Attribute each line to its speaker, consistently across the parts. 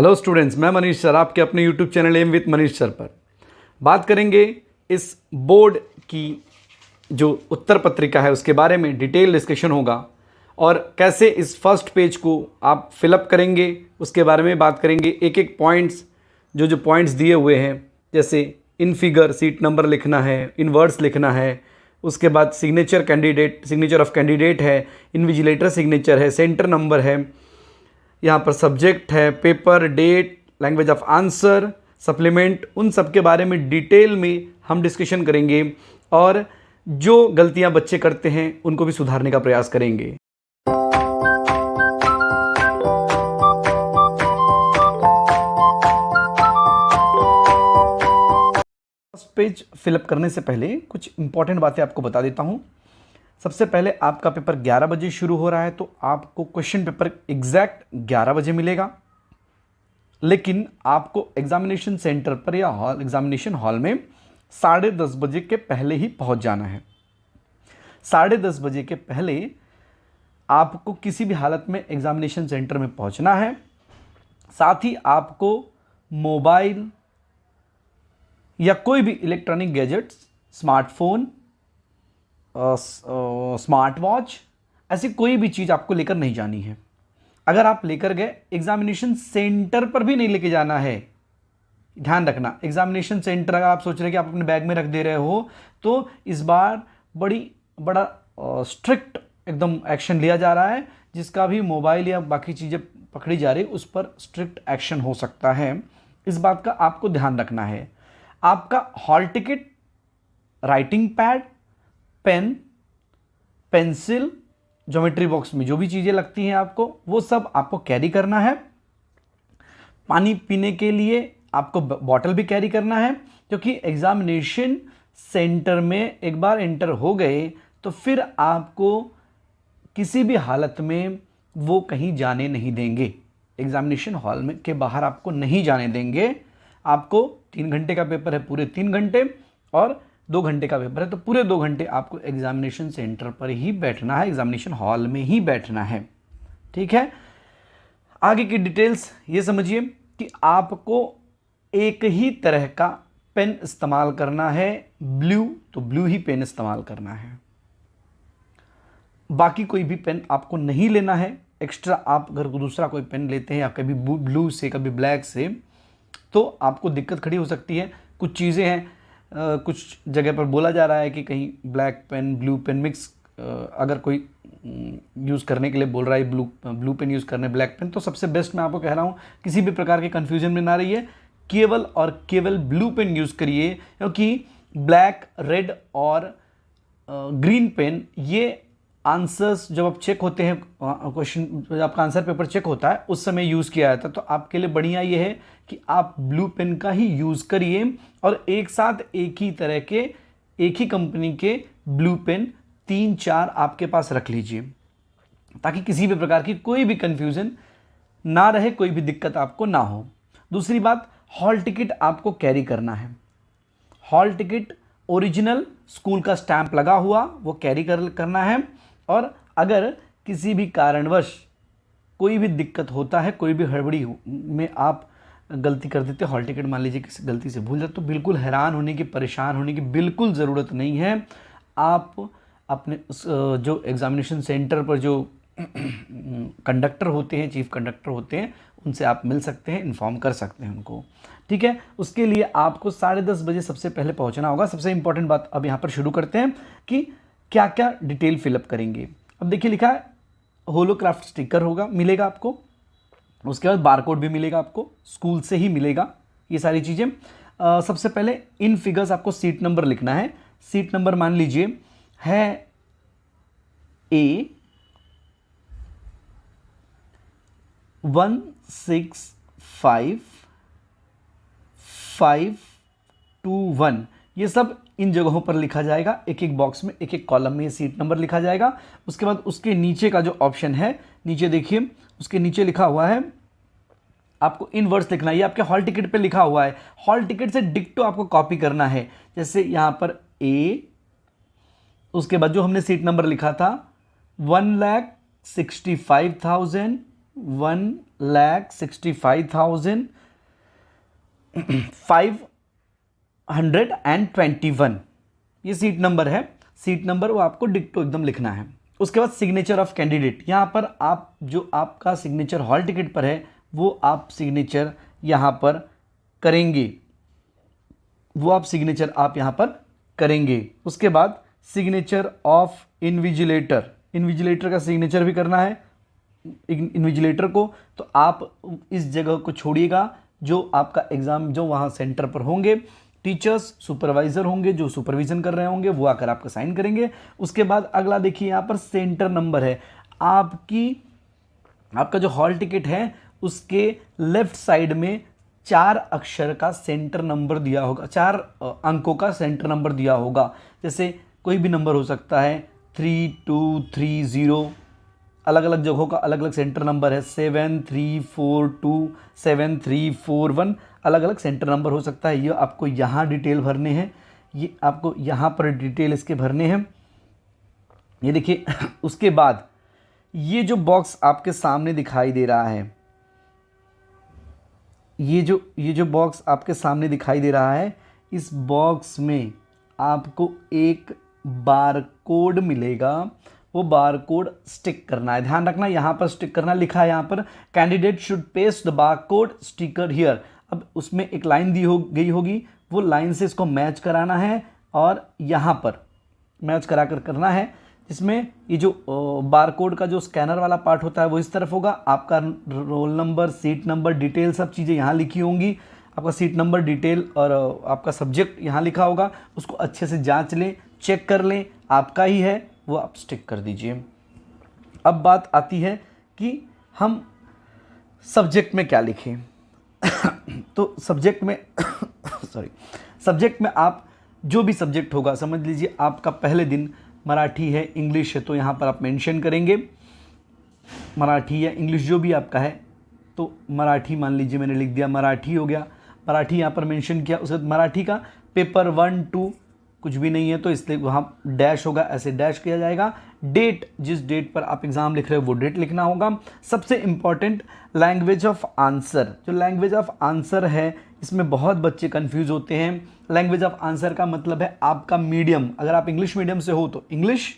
Speaker 1: Hello students, मैं Manish sir आपके अपने YouTube channel M with Manish sir पर बात करेंगे इस बोर्ड की जो उत्तर पत्रिका है उसके बारे में डिटेल डिस्कशन होगा और कैसे इस फर्स्ट पेज को आप फिलअप करेंगे उसके बारे में बात करेंगे। एक एक पॉइंट्स जो पॉइंट्स दिए हुए हैं, जैसे इन फिगर सीट नंबर लिखना है, इन वर्ड्स लिखना है, उसके बाद सिग्नेचर ऑफ कैंडिडेट है, इन्विजिलेटर सिग्नेचर है, सेंटर नंबर है, यहाँ पर सब्जेक्ट है, paper, date, language of answer, supplement, उन सब के बारे में डिटेल में हम डिस्कशन करेंगे और जो गलतियां बच्चे करते हैं उनको भी सुधारने का प्रयास करेंगे। फर्स्ट पेज फिलअप करने से पहले कुछ इंपॉर्टेंट बातें आपको बता देता हूं। सबसे पहले आपका पेपर 11 बजे शुरू हो रहा है, तो आपको क्वेश्चन पेपर एग्जैक्ट 11 बजे मिलेगा, लेकिन आपको एग्जामिनेशन सेंटर पर या एग्जामिनेशन हॉल में 10:30 बजे के पहले ही पहुंच जाना है। 10:30 बजे के पहले आपको किसी भी हालत में एग्जामिनेशन सेंटर में पहुंचना है। साथ ही आपको मोबाइल या कोई भी electronic gadgets, smartphone, smart watch, ऐसी कोई भी चीज़ आपको लेकर नहीं जानी है। अगर आप लेकर गए, एग्जामिनेशन सेंटर पर भी नहीं लेके जाना है। ध्यान रखना, एग्जामिनेशन सेंटर अगर आप सोच रहे हैं कि आप अपने बैग में रख दे रहे हो, तो इस बार बड़ा स्ट्रिक्ट एकदम एक्शन लिया जा रहा है। जिसका भी मोबाइल या बाकी चीज़ें पकड़ी जा रही उस पर स्ट्रिक्ट एक्शन हो सकता है। इस बात का आपको ध्यान रखना है। आपका hall ticket, writing pad, pen, pencil, geometry box में जो भी चीज़ें लगती हैं आपको, वो सब आपको कैरी करना है। पानी पीने के लिए आपको बॉटल भी कैरी करना है, क्योंकि एग्जामिनेशन सेंटर में एक बार एंटर हो गए तो फिर आपको किसी भी हालत में वो कहीं जाने नहीं देंगे। एग्जामिनेशन हॉल में के बाहर आपको नहीं जाने देंगे। आपको 3 घंटे का पेपर है, पूरे 3 घंटे, और 2 घंटे का पेपर है, तो पूरे 2 घंटे आपको एग्जामिनेशन सेंटर पर ही बैठना है, एग्जामिनेशन हॉल में ही बैठना है। ठीक है। आगे की डिटेल्स ये समझिए कि आपको एक ही तरह का पेन इस्तेमाल करना है, ब्लू, तो ब्लू ही पेन इस्तेमाल करना है। बाकी कोई भी पेन आपको नहीं लेना है एक्स्ट्रा। आप अगर दूसरा कोई पेन लेते हैं या कभी ब्लू से कभी ब्लैक से, तो आपको दिक्कत खड़ी हो सकती है। कुछ चीज़ें हैं, कुछ जगह पर बोला जा रहा है कि कहीं black pen blue pen mix अगर कोई यूज़ करने के लिए बोल रहा है, ब्लू पेन यूज़ करने ब्लैक पेन, तो सबसे बेस्ट मैं आपको कह रहा हूँ किसी भी प्रकार के कन्फ्यूजन में ना रहिए, केवल और केवल ब्लू पेन यूज़ करिए। क्योंकि ब्लैक, रेड और ग्रीन पेन, ये आंसर्स जब आप चेक होते हैं, क्वेश्चन जब आपका आंसर पेपर चेक होता है उस समय यूज़ किया जाता है। तो आपके लिए बढ़िया ये है कि आप ब्लू पेन का ही यूज़ करिए और एक साथ एक ही तरह के, एक ही कंपनी के ब्लू पेन 3-4 आपके पास रख लीजिए, ताकि किसी भी प्रकार की कोई भी कंफ्यूजन ना रहे, कोई भी दिक्कत आपको ना हो। दूसरी बात, हॉल टिकट आपको कैरी करना है। हॉल टिकट ओरिजिनल, स्कूल का स्टैंप लगा हुआ, वो कैरी करना है। और अगर किसी भी कारणवश कोई भी दिक्कत होता है, कोई भी हड़बड़ी में आप गलती कर देते, हॉल टिकट मान लीजिए किसी गलती से भूल जाते, तो बिल्कुल हैरान होने की, परेशान होने की बिल्कुल ज़रूरत नहीं है। आप अपने जो एग्ज़ामिनेशन सेंटर पर जो कंडक्टर होते हैं, चीफ कंडक्टर होते हैं, उनसे आप मिल सकते हैं, इन्फॉर्म कर सकते हैं उनको। ठीक है। उसके लिए आपको 10:30 बजे सबसे पहले पहुंचना होगा। सबसे इंपॉर्टेंट बात अब यहाँ पर शुरू करते हैं कि क्या क्या डिटेल फिलअप करेंगे। अब देखिए, लिखा है होलोक्राफ्ट स्टिकर होगा, मिलेगा आपको। उसके बाद बारकोड भी मिलेगा आपको, स्कूल से ही मिलेगा ये सारी चीज़ें। सबसे पहले इन फिगर्स आपको सीट नंबर लिखना है। सीट नंबर मान लीजिए है A 165-521, ये सब इन जगहों पर लिखा जाएगा। एक एक बॉक्स में, एक एक कॉलम में ये सीट नंबर लिखा जाएगा। उसके बाद उसके नीचे का जो ऑप्शन है, नीचे देखिए, उसके नीचे लिखा हुआ है, आपको इन वर्ड्स लिखना है। ये आपके हॉल टिकट पे लिखा हुआ है। हॉल टिकट से डिक्टो आपको कॉपी करना है। जैसे यहाँ पर A, उसके बाद जो हमने सीट नंबर लिखा था 1,65,000 1,65,521 ये सीट नंबर है। सीट नंबर वो आपको डिक्टो एकदम लिखना है। उसके बाद सिग्नेचर ऑफ कैंडिडेट, यहाँ पर आप जो आपका सिग्नेचर हॉल टिकट पर है वो आप सिग्नेचर यहाँ पर करेंगे, वो आप सिग्नेचर आप यहाँ पर करेंगे। उसके बाद सिग्नेचर ऑफ इन्विजिलेटर, इन्विजिलेटर का सिग्नेचर भी करना है इन्विजिलेटर को। तो आप इस जगह को छोड़िएगा जो आपका एग्ज़ाम जो वहाँ सेंटर पर होंगे, टीचर्स सुपरवाइज़र होंगे जो सुपरविज़न कर रहे होंगे, वो आकर आपका साइन करेंगे। उसके बाद अगला देखिए यहाँ पर सेंटर नंबर है। आपका जो हॉल टिकट है उसके लेफ्ट साइड में 4 अक्षर का सेंटर नंबर दिया होगा, 4 अंकों का सेंटर नंबर दिया होगा। जैसे कोई भी नंबर हो सकता है 3230, अलग अलग जगहों का अलग अलग सेंटर नंबर है। 7342, 7341, अलग अलग सेंटर नंबर हो सकता है। ये आपको यहाँ डिटेल भरने हैं, ये आपको यहाँ पर डिटेल इसके भरने हैं। ये देखिए उसके बाद ये जो बॉक्स आपके सामने दिखाई दे रहा है, ये जो बॉक्स आपके सामने दिखाई दे रहा है, इस बॉक्स में आपको एक बार कोड मिलेगा। वो बार कोड स्टिक करना है, ध्यान रखना यहाँ पर स्टिक करना लिखा है यहाँ पर, candidate should paste the bar code sticker here. अब उसमें एक लाइन दी गई होगी, वो लाइन से इसको मैच कराना है और यहाँ पर मैच करा कर करना है। इसमें ये जो बार कोड का जो स्कैनर वाला पार्ट होता है वो इस तरफ होगा। आपका roll number, seat number, detail सब चीज़ें यहाँ लिखी होंगी। आपका सीट नंबर, डिटेल और आपका सब्जेक्ट यहाँ लिखा होगा। उसको अच्छे से जांच लें, चेक कर लें, आपका ही है वो आप स्टिक कर दीजिए। अब बात आती है कि हम सब्जेक्ट में क्या लिखें। तो सब्जेक्ट में सब्जेक्ट में आप जो भी सब्जेक्ट होगा, समझ लीजिए आपका पहले दिन मराठी है, इंग्लिश है, तो यहाँ पर आप मेंशन करेंगे मराठी या इंग्लिश जो भी आपका है। तो मराठी मान लीजिए मैंने लिख दिया, मराठी हो गया, मराठी यहाँ पर मेंशन किया। उसके बाद मराठी का पेपर 1, 2 कुछ भी नहीं है तो इसलिए वहाँ डैश होगा, ऐसे डैश किया जाएगा। डेट, जिस डेट पर आप एग्ज़ाम लिख रहे हो वो डेट लिखना होगा। सबसे इम्पॉर्टेंट लैंग्वेज ऑफ आंसर, जो लैंग्वेज ऑफ आंसर है इसमें बहुत बच्चे कंफ्यूज होते हैं। लैंग्वेज ऑफ आंसर का मतलब है आपका मीडियम, अगर आप इंग्लिश मीडियम से हो तो इंग्लिश,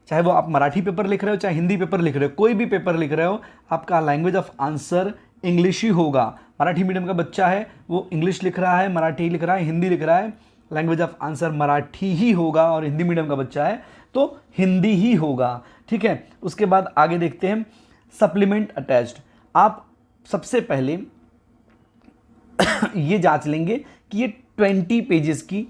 Speaker 1: चाहे वो आप मराठी पेपर लिख रहे हो चाहे हिंदी पेपर लिख रहे हो, कोई भी पेपर लिख रहे हो, आपका लैंग्वेज ऑफ आंसर इंग्लिश ही होगा। मराठी मीडियम का बच्चा है वो इंग्लिश लिख रहा है, मराठी लिख रहा है, हिंदी लिख रहा है, लैंग्वेज ऑफ आंसर मराठी ही होगा। और हिंदी मीडियम का बच्चा है तो हिंदी ही होगा, ठीक है। उसके बाद आगे देखते हैं सप्लीमेंट अटैच्ड। आप सबसे पहले ये जांच लेंगे कि ये 20 पेजेस की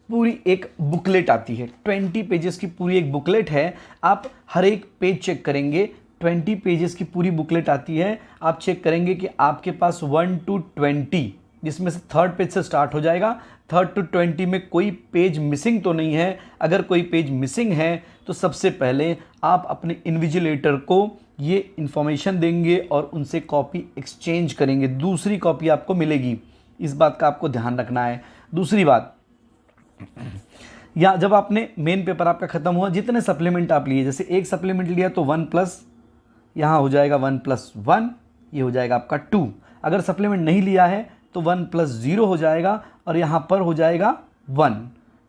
Speaker 1: पूरी एक बुकलेट आती है, 20 पेजेस की पूरी एक बुकलेट है। आप हर एक पेज चेक करेंगे, 20 पेजेस की पूरी बुकलेट आती है। आप चेक करेंगे कि आपके पास 1 to 20, जिसमें से 3rd पेज से स्टार्ट हो जाएगा, 3rd to 20 में कोई पेज मिसिंग तो नहीं है। अगर कोई पेज मिसिंग है तो सबसे पहले आप अपने इन्विजिलेटर को ये इन्फॉर्मेशन देंगे और उनसे कॉपी एक्सचेंज करेंगे, दूसरी कॉपी आपको मिलेगी। इस बात का आपको ध्यान रखना है। दूसरी बात, या जब आपने मेन पेपर आपका ख़त्म हुआ, जितने सप्लीमेंट आप लिए, जैसे एक सप्लीमेंट लिया तो 1+ यहाँ हो जाएगा 1+1, ये हो जाएगा आपका 2। अगर सप्लीमेंट नहीं लिया है तो 1+0 हो जाएगा और यहाँ पर हो जाएगा 1,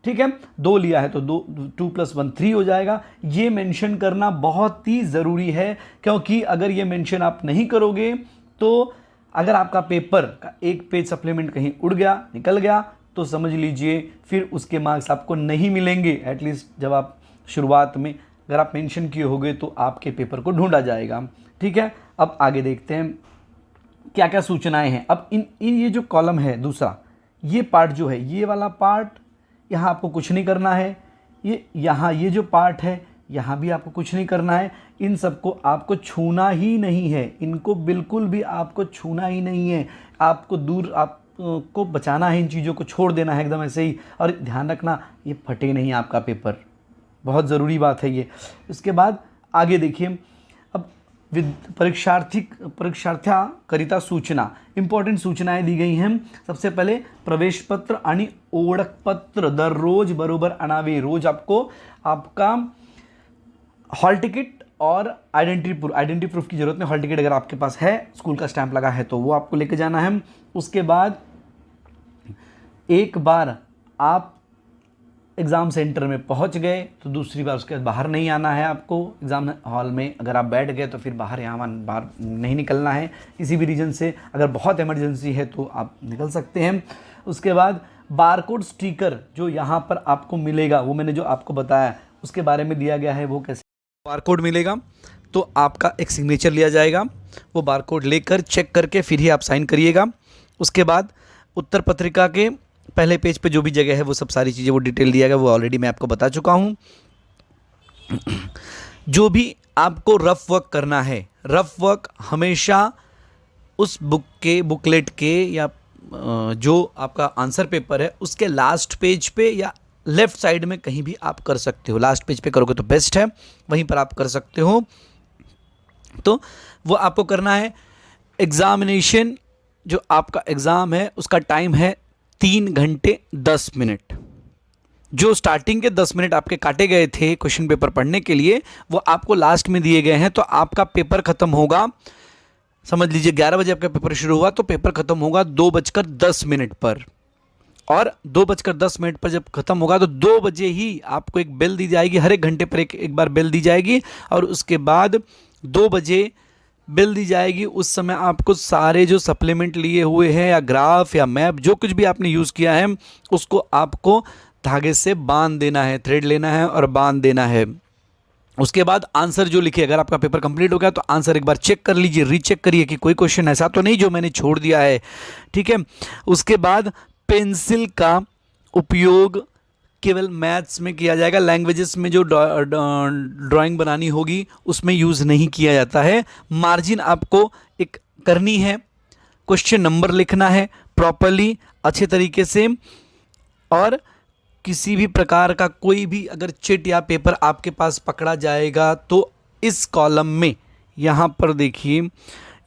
Speaker 1: ठीक है। 2 लिया है तो 2+1 3 हो जाएगा। ये मेंशन करना बहुत ही ज़रूरी है, क्योंकि अगर ये मेंशन आप नहीं करोगे तो अगर आपका पेपर का एक पेज सप्लीमेंट कहीं उड़ गया, निकल गया, तो समझ लीजिए फिर उसके मार्क्स आपको नहीं मिलेंगे। एटलीस्ट जब आप शुरुआत में अगर आप मेंशन किए होंगे तो आपके पेपर को ढूंढा जाएगा, ठीक है। अब आगे देखते हैं क्या क्या सूचनाएं हैं। अब इन ये जो कॉलम है दूसरा, ये पार्ट जो है, ये वाला पार्ट, यहाँ आपको कुछ नहीं करना है। ये जो पार्ट है यहाँ भी आपको कुछ नहीं करना है। इन सबको आपको छूना ही नहीं है, इनको बिल्कुल भी आपको छूना ही नहीं है। आपको दूर, आपको बचाना है, इन चीज़ों को छोड़ देना है एकदम ऐसे ही। और ध्यान रखना ये फटे नहीं आपका पेपर, बहुत ज़रूरी बात है ये। उसके बाद आगे देखिए, अब परीक्षार्थ्या करिता सूचना, इंपॉर्टेंट सूचनाएं दी गई हैं। सबसे पहले प्रवेश पत्र आणि ओळखपत्र दररोज बरोबर आणावे। रोज आपको आपका हॉल टिकट और आइडेंटिटी प्रूफ की ज़रूरत नहीं, हॉल टिकट अगर आपके पास है, स्कूल का स्टैंप लगा है तो वो आपको लेके जाना है। उसके बाद एक बार आप एग्ज़ाम सेंटर में पहुंच गए तो दूसरी बार उसके बाद बाहर नहीं आना है आपको। एग्ज़ाम हॉल में अगर आप बैठ गए तो फिर बाहर बाहर नहीं निकलना है किसी भी रीज़न से। अगर बहुत इमरजेंसी है तो आप निकल सकते हैं। उसके बाद बारकोड स्टिकर जो यहाँ पर आपको मिलेगा, वो मैंने जो आपको बताया उसके बारे में दिया गया है। वो कैसे बारकोड मिलेगा तो आपका एक सिग्नेचर लिया जाएगा, वो बारकोड लेकर चेक करके फिर ही आप साइन करिएगा। उसके बाद उत्तर पत्रिका के पहले पेज पे जो भी जगह है वो सब सारी चीज़ें वो डिटेल दिया गया, वो ऑलरेडी मैं आपको बता चुका हूँ। जो भी आपको रफ वर्क करना है, रफ वर्क हमेशा उस बुकलेट के या जो आपका आंसर पेपर है उसके लास्ट पेज पे या लेफ़्ट साइड में कहीं भी आप कर सकते हो। लास्ट पेज पे करोगे तो बेस्ट है, वहीं पर आप कर सकते हो। तो वो आपको करना है। एग्ज़ामिनेशन जो आपका एग्ज़ाम है उसका टाइम है 3 घंटे 10 मिनट। जो स्टार्टिंग के 10 मिनट आपके काटे गए थे क्वेश्चन पेपर पढ़ने के लिए, वो आपको लास्ट में दिए गए हैं। तो आपका पेपर ख़त्म होगा, समझ लीजिए 11 बजे आपका पेपर शुरू हुआ तो पेपर ख़त्म होगा 2:10 पर। और 2:10 पर जब ख़त्म होगा तो 2 बजे ही आपको एक बेल दी जाएगी, हर एक घंटे पर एक बार बेल दी जाएगी। और उसके बाद 2 बजे बिल दी जाएगी। उस समय आपको सारे जो सप्लीमेंट लिए हुए हैं या ग्राफ या मैप जो कुछ भी आपने यूज़ किया है उसको आपको धागे से बांध देना है, थ्रेड लेना है और बांध देना है। उसके बाद आंसर जो लिखे, अगर आपका पेपर कंप्लीट हो गया तो आंसर एक बार चेक कर लीजिए, रीचेक करिए कि कोई क्वेश्चन ऐसा तो नहीं जो मैंने छोड़ दिया है, ठीक है। उसके बाद पेंसिल का उपयोग केवल मैथ्स में किया जाएगा। लैंग्वेजेस में जो ड्राइंग बनानी होगी उसमें यूज़ नहीं किया जाता है। मार्जिन आपको एक करनी है, क्वेश्चन नंबर लिखना है प्रॉपरली अच्छे तरीके से। और किसी भी प्रकार का कोई भी अगर चिट या पेपर आपके पास पकड़ा जाएगा तो इस कॉलम में यहाँ पर देखिए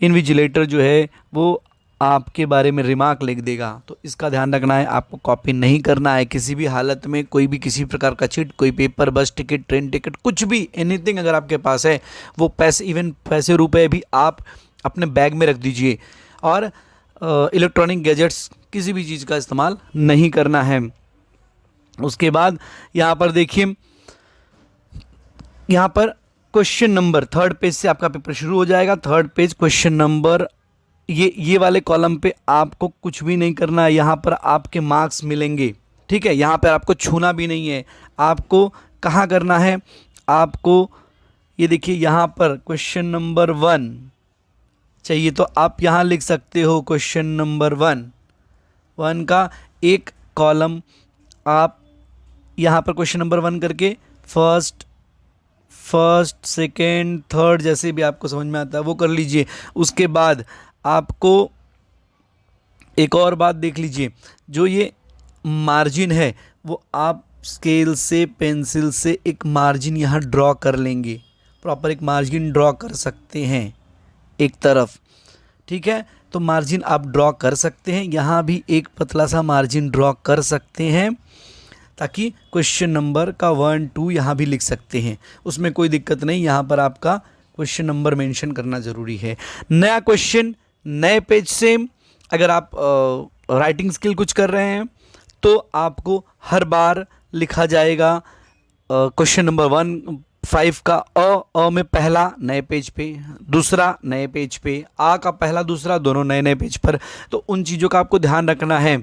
Speaker 1: इन्विजिलेटर जो है वो आपके बारे में रिमार्क लिख देगा। तो इसका ध्यान रखना है, आपको कॉपी नहीं करना है किसी भी हालत में। कोई भी किसी प्रकार का चिट, कोई पेपर, बस टिकट, ट्रेन टिकट, कुछ भी एनीथिंग अगर आपके पास है वो पैसे, इवन पैसे रुपए भी आप अपने बैग में रख दीजिए। और इलेक्ट्रॉनिक गैजेट्स किसी भी चीज़ का इस्तेमाल नहीं करना है। उसके बाद यहाँ पर देखिए, यहाँ पर क्वेश्चन नंबर 3rd पेज से आपका पेपर शुरू हो जाएगा। 3rd पेज क्वेश्चन नंबर, ये वाले कॉलम पे आपको कुछ भी नहीं करना है। यहाँ पर आपके मार्क्स मिलेंगे, ठीक है। यहाँ पर आपको छूना भी नहीं है। आपको कहाँ करना है, आपको ये देखिए यहाँ पर क्वेश्चन नंबर 1 चाहिए तो आप यहाँ लिख सकते हो क्वेश्चन नंबर 1 का एक कॉलम आप यहाँ पर क्वेश्चन नंबर 1 करके फर्स्ट, सेकेंड, थर्ड जैसे भी आपको समझ में आता है वो कर लीजिए। उसके बाद आपको एक और बात देख लीजिए, जो ये मार्जिन है वो आप स्केल से, पेंसिल से एक मार्जिन यहाँ ड्रॉ कर लेंगे। प्रॉपर एक मार्जिन ड्रॉ कर सकते हैं एक तरफ, ठीक है। तो मार्जिन आप ड्रॉ कर सकते हैं, यहाँ भी एक पतला सा मार्जिन ड्रॉ कर सकते हैं ताकि क्वेश्चन नंबर का 1, 2 यहाँ भी लिख सकते हैं, उसमें कोई दिक्कत नहीं। यहाँ पर आपका क्वेश्चन नंबर मेंशन करना ज़रूरी है। नया क्वेश्चन नए पेज से, अगर आप राइटिंग स्किल कुछ कर रहे हैं तो आपको हर बार लिखा जाएगा क्वेश्चन नंबर 5 का अ में पहला नए पेज पे, दूसरा नए पेज पे, आ का पहला दूसरा दोनों नए नए पेज पर। तो उन चीज़ों का आपको ध्यान रखना है,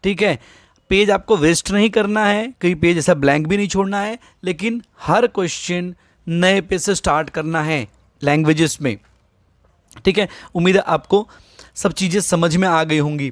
Speaker 1: ठीक है। पेज आपको वेस्ट नहीं करना है, कहीं पेज ऐसा ब्लैंक भी नहीं छोड़ना है, लेकिन हर क्वेश्चन नए पेज से स्टार्ट करना है लैंग्वेजेस में, ठीक है। उम्मीद है आपको सब चीज़ें समझ में आ गई होंगी।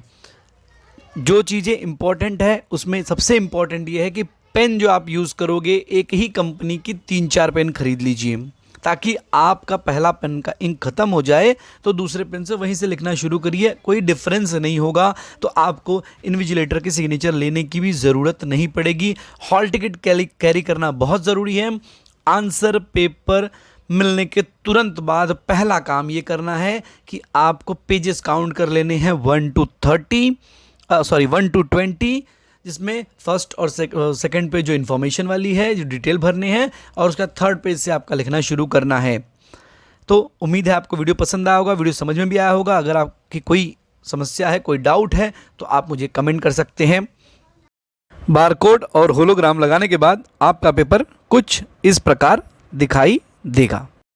Speaker 1: जो चीज़ें इंपॉर्टेंट है उसमें सबसे इम्पॉर्टेंट ये है कि पेन जो आप यूज़ करोगे एक ही कंपनी की 3-4 पेन खरीद लीजिए, ताकि आपका पहला पेन का इंक ख़त्म हो जाए तो दूसरे पेन से वहीं से लिखना शुरू करिए, कोई डिफरेंस नहीं होगा। तो आपको इन्विजिलेटर की सिग्नेचर लेने की भी ज़रूरत नहीं पड़ेगी। हॉल टिकट कैरी करना बहुत ज़रूरी है। आंसर पेपर मिलने के तुरंत बाद पहला काम ये करना है कि आपको पेजेस काउंट कर लेने हैं 1 to 20, जिसमें फर्स्ट और सेकंड पेज जो इन्फॉर्मेशन वाली है, जो डिटेल भरने हैं, और उसका थर्ड पेज से आपका लिखना शुरू करना है। तो उम्मीद है आपको वीडियो पसंद आया होगा, वीडियो समझ में भी आया होगा। अगर आपकी कोई समस्या है, कोई डाउट है, तो आप मुझे कमेंट कर सकते हैं। बारकोड और होलोग्राम लगाने के बाद आपका पेपर कुछ इस प्रकार दिखाई देगा।